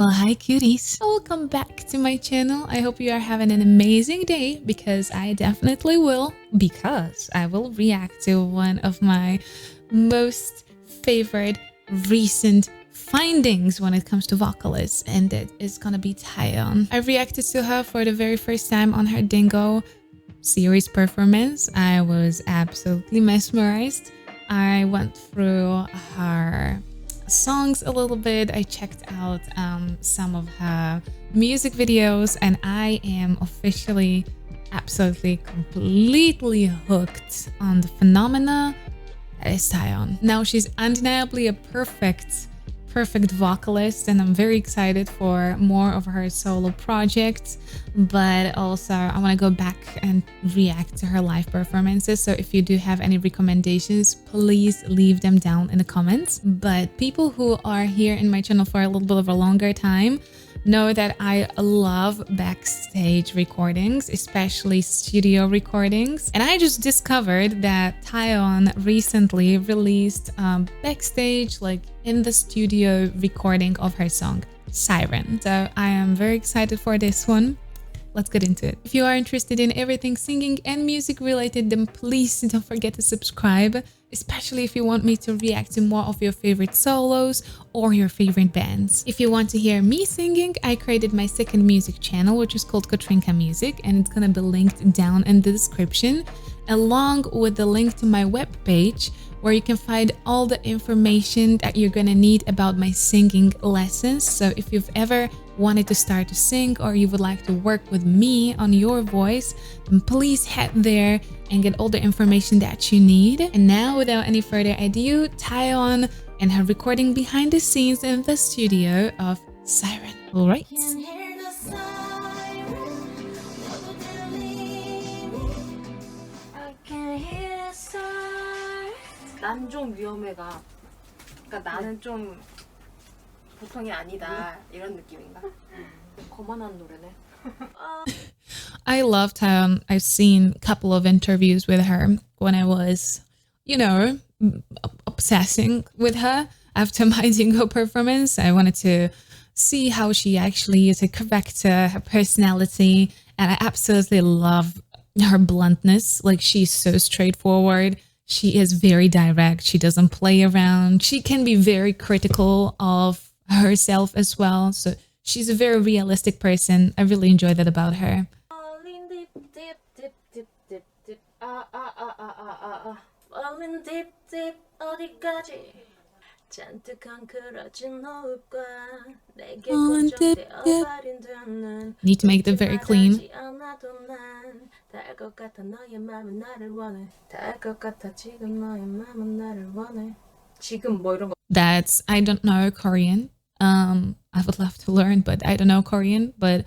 Well, hi cuties. Welcome back to my channel. I hope you are having an amazing day because I definitely will, because I will react to one of my most favorite recent findings when it comes to vocalists, and it is gonna be Taeyeon. I reacted to her for the very first time on her Dingo series performance. I was absolutely mesmerized. I went through her songs a little bit. I checked out some of her music videos, and I am officially absolutely completely hooked on the phenomena that is Taeyeon. Now she's undeniably a perfect vocalist, and I'm very excited for more of her solo projects, but also I want to go back and react to her live performances. So if you do have any recommendations, please leave them down in the comments. But people who are here in my channel for a little bit of a longer time know that I love backstage recordings, especially studio recordings. And I just discovered that Taeyeon recently released backstage, like in the studio recording of her song Siren. So I am very excited for this one. Let's get into it. If you are interested in everything singing and music related, then please don't forget to subscribe, especially if you want me to react to more of your favorite solos or your favorite bands. If you want to hear me singing, I created my second music channel, which is called Katriinka Music, and it's gonna be linked down in the description, along with the link to my webpage, where you can find all the information that you're gonna need about my singing lessons. So if you've ever wanted to start to sing, or you would like to work with me on your voice, then please head there and get all the information that you need. And now, without any further ado, Taeyeon and her recording behind the scenes in the studio of Siren. All right. 난 좀 위험해가. 그러니까 나는 좀 보통이 아니다 이런 느낌인가? 거만한 노래네. I love Taeyeon. I've seen a couple of interviews with her when I was, you know, obsessing with her after my Dingo performance. I wanted to see how she actually is a character, her personality, and I absolutely love her bluntness. Like, she's so straightforward. She is very direct. She doesn't play around. She can be very critical of herself as well. So she's a very realistic person. I really enjoy that about her. Need to make them very clean. That's, I don't know Korean. I would love to learn, but I don't know Korean. But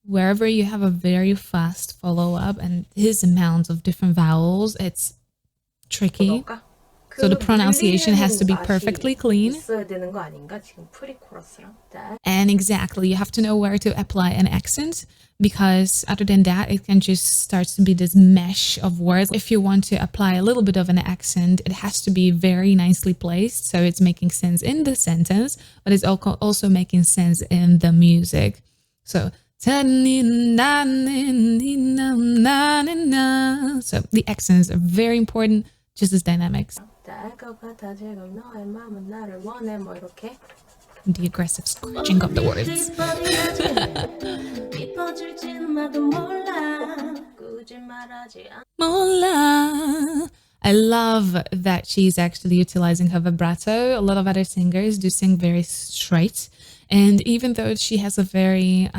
wherever you have a very fast follow-up and his amount of different vowels, it's tricky. So the pronunciation has to be perfectly clean. And exactly, you have to know where to apply an accent, because other than that, it can just start to be this mesh of words. If you want to apply a little bit of an accent, it has to be very nicely placed, so it's making sense in the sentence, but it's also making sense in the music. So the accents are very important, just as dynamics. The aggressive scratching of the words. I love that she's actually utilizing her vibrato. A lot of other singers do sing very straight, and even though she has a very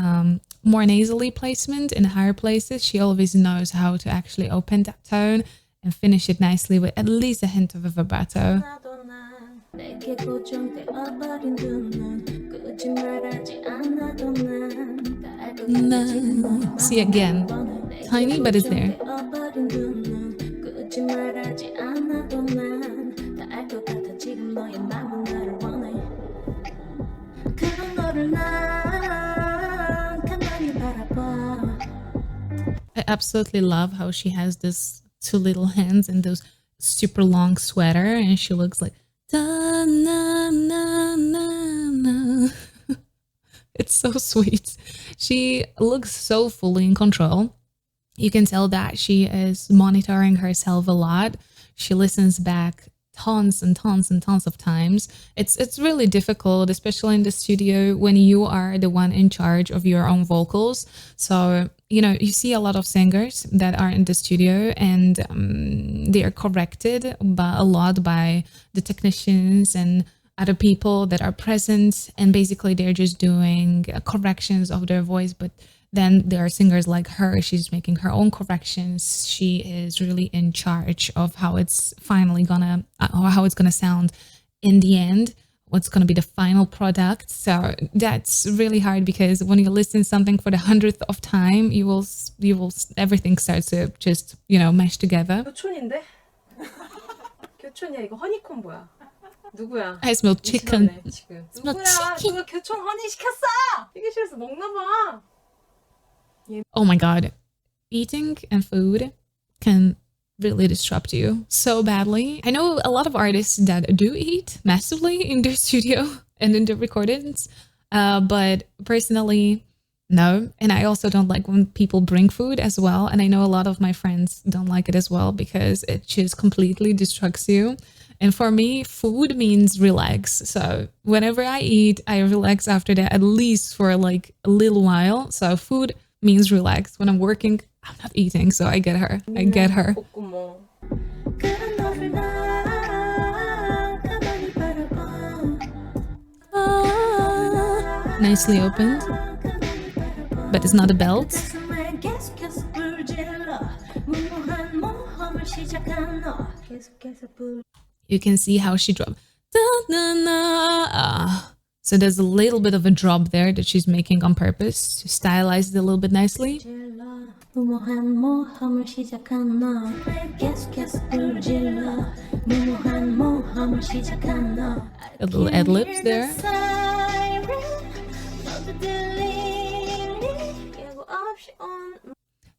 more nasally placement in higher places, she always knows how to actually open that tone and finish it nicely with at least a hint of a vibrato. See, again, tiny, but it's there. I absolutely love how she has this two little hands and those super long sweater, and she looks like da, na, na, na, na. It's so sweet. She looks so fully in control. You can tell that she is monitoring herself a lot. She listens back tons and tons and tons of times. It's really difficult, especially in the studio when you are the one in charge of your own vocals. So, you know, you see a lot of singers that are in the studio and they are corrected a lot by the technicians and other people that are present, and basically they're just doing corrections of their voice. But then there are singers like her, she's making her own corrections. She is really in charge of how it's finally gonna or how it's gonna sound in the end, what's gonna be the final product. So that's really hard, because when you listen something for the 100th of time, you will everything starts to just, you know, mesh together. 교촌인데? 교촌이야. 이거 허니콤보야. 누구야? I smell chicken. 지금. Smell 누구야? chicken. 누가 교촌 허니 시켰어? 휴게실에서 먹나 봐. Oh my god, eating and food can really disrupt you so badly. I know a lot of artists that do eat massively in their studio and in their recordings, but personally, no. And I also don't like when people bring food as well. And I know a lot of my friends don't like it as well, because it just completely distracts you. And for me, food means relax. So whenever I eat, I relax after that, at least for like a little while. So food means relax. When I'm working, I'm not eating. So I get her. I get her. Nicely opened. But it's not a belt. You can see how she dropped. So there's a little bit of a drop there that she's making on purpose to stylize it a little bit nicely. A little ad-libs there.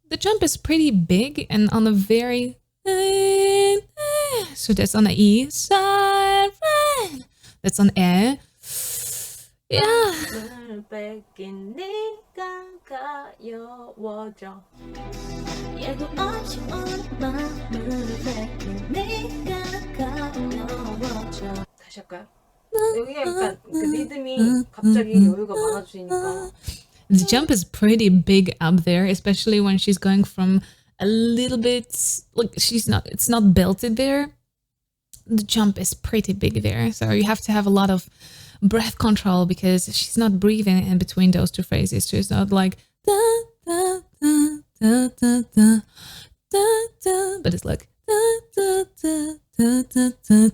The jump is pretty big and on a very... So that's on the E. Siren. That's on E. Yeah. 다시 할까요? 여기가 약간 그 리듬이 갑자기 여유가 많아지니까. The jump is pretty big up there, especially when she's going from a little bit, like it's not belted there. The jump is pretty big there. So you have to have a lot of breath control, because she's not breathing in between those two phrases. So it's not like da da da da da da da da, but it's like da da da da da da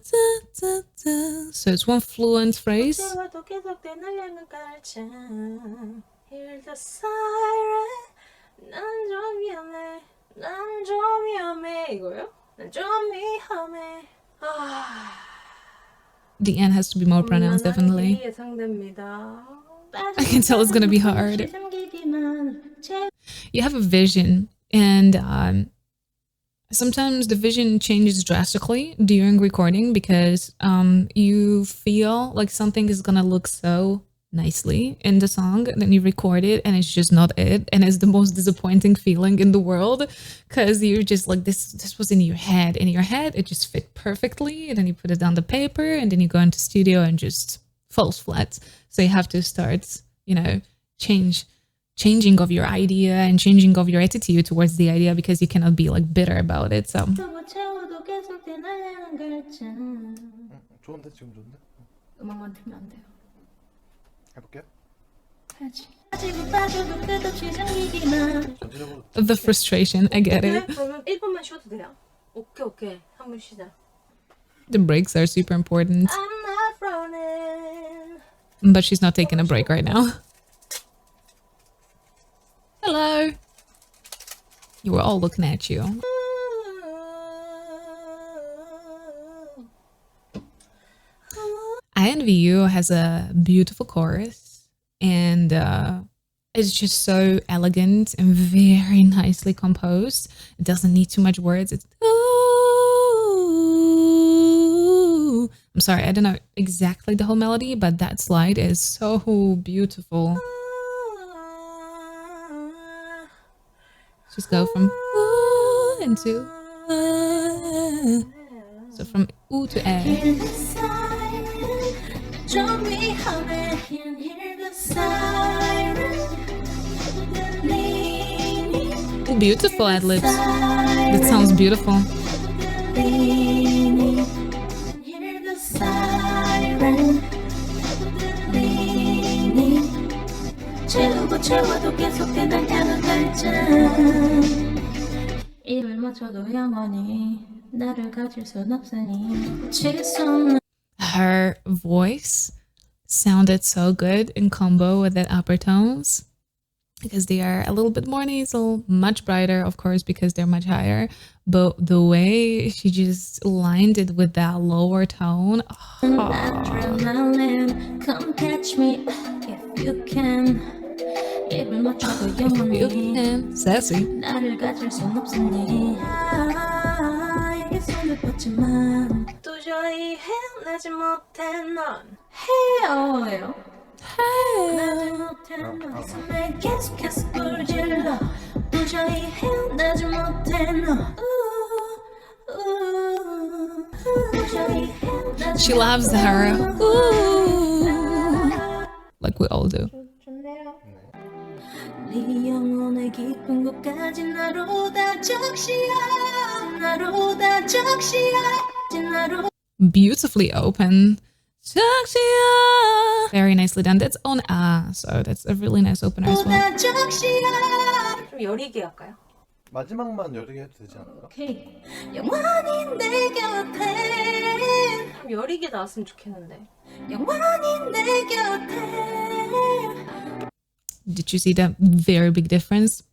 da da. So it's one fluent phrase. Hear the siren. 난 좀 위험해. 난 좀 위험해. 이거요? 난 좀 위험해. The end has to be more pronounced, definitely. I can tell it's gonna be hard. You have a vision, and sometimes the vision changes drastically during recording, because you feel like something is gonna look so nicely in the song, and then you record it and it's just not it, and it's the most disappointing feeling in the world, because you're just like, this was in your head it just fit perfectly, and then you put it on the paper, and then you go into studio and just falls flat. So you have to start, you know, changing of your idea and changing of your attitude towards the idea, because you cannot be like bitter about it. So 좋은데 지금 좋은데? 음악만 틀면 안 돼요. 해볼게요. the frustration, I get it. 그러면 1분만 쉬어도 돼요. 오케이. 한번 쉬자. The breaks are super important, I'm not running. but she's not taking a break right now. Hello. You were all looking at you. INVU has a beautiful chorus, and it's just so elegant and very nicely composed. It doesn't need too much words. It's ooh, I'm sorry, I don't know exactly the whole melody, but that slide is so beautiful. Just go from ooh into so from ooh to a. Ooh, beautiful ad-libs. That sounds beautiful. Her voice sounded so good in combo with that upper tones because they are a little bit more nasal, much brighter, of course, because they're much higher. But the way she just lined it with that lower tone, Come catch me if you can. if you can, sassy. 나를 가질 순 없으니 나에게 손을 뻗지만 도저히 해내지 못해 넌 헤어요 해내지 못해 넌 손에 계속해서 불질러 도저히 해내지 못해 넌 도저히 해내지 She loves her. Ooh. Like we all do. 좋네요. 네 영혼의 깊은 곳까지 나로 다 적시야 나로 다 적시야 나로 Beautifully open. Very nicely done. That's on A, so that's a really nice opener as well. 다 적시야 좀 여리게 할까요? 마지막만 여리게 해도 되지 않을까? 오케이 영원히 내 곁에 좀 여리게 나왔으면 좋겠는데. 영원히 내 곁에 Did you see that very big difference?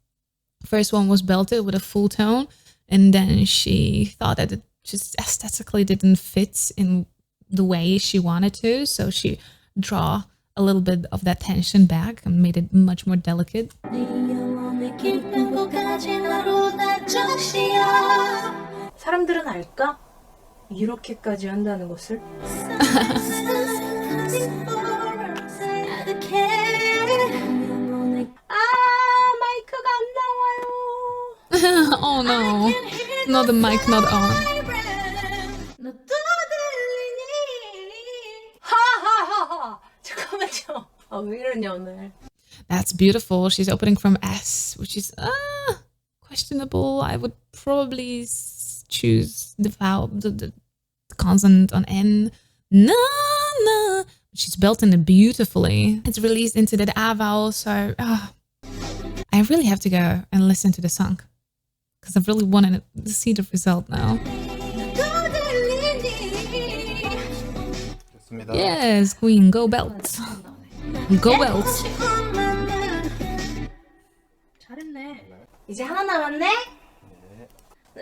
First one was belted with a full tone, and then she thought that it just aesthetically didn't fit in the way she wanted to, so she draw a little bit of that tension back and made it much more delicate. 네 영혼의 깊은 곳까지 나로 다 적시야 사람들은 알까? 이렇게까지 한다는 것을? 아, 마이크가 안 나와요. Oh no, not the mic, not on. 너 또 들리니 하하하하. 잠깐만요. 아, 왜 이러냐 오늘. That's beautiful. She's opening from S, which is questionable. I would probably choose the vowel, the consonant on N. No, no. She's built in it beautifully. It's released into the A vowel, so I really have to go and listen to the song because I've really wanted to see the result now. 됐습니다. Yes, Queen, go belt. Go belt. 잘했네. 이제 하나 남았네.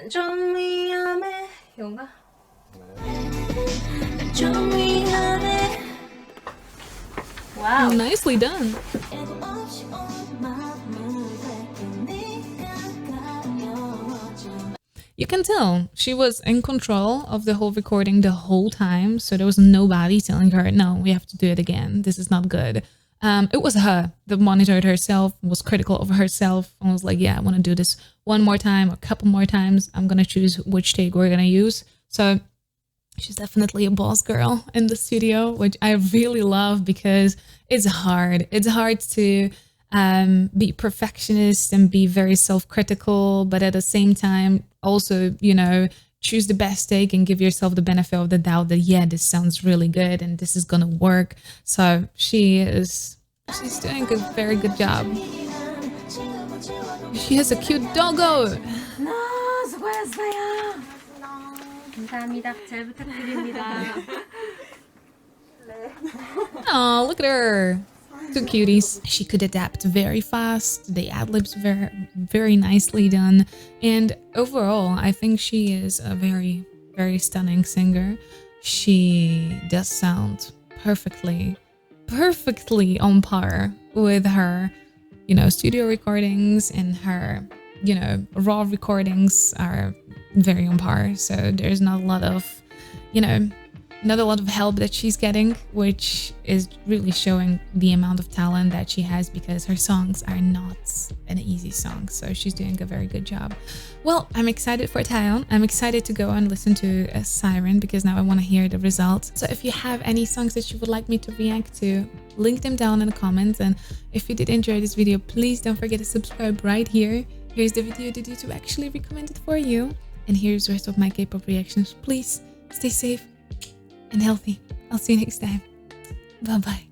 좀 위험해. 이건가? 좀 위험해 와우. Nicely done. 애도 없이 온 마음을 내가 가려져 You can tell she was in control of the whole recording the whole time. So there was nobody telling her, no, we have to do it again. This is not good. It was her that monitored herself, was critical of herself, and was like, yeah, I want to do this one more time or a couple more times. I'm going to choose which take we're going to use. So she's definitely a boss girl in the studio, which I really love because it's hard. It's hard to be perfectionist and be very self-critical, but at the same time, also, you know, choose the best take and give yourself the benefit of the doubt that, yeah, this sounds really good and this is gonna work. So she's doing a very good job. She has a cute doggo. 수고했어요. 감사합니다. 잘 부탁드립니다. Oh, look at her. Two cuties. She could adapt very fast. The ad-libs were very nicely done. And overall, I think she is a very, very stunning singer. She does sound perfectly on par with her, you know, studio recordings, and her, you know, raw recordings are very on par. So there's not a lot of, you know, not a lot of help that she's getting, which is really showing the amount of talent that she has, because her songs are not an easy song. So she's doing a very good job. Well, I'm excited for Taeyeon. I'm excited to go and listen to Siren, because now I want to hear the results. So if you have any songs that you would like me to react to, link them down in the comments. And if you did enjoy this video, please don't forget to subscribe right here. Here's the video that YouTube actually recommended for you. And here's the rest of my K-pop reactions. Please stay safe and healthy. I'll see you next time. Bye bye.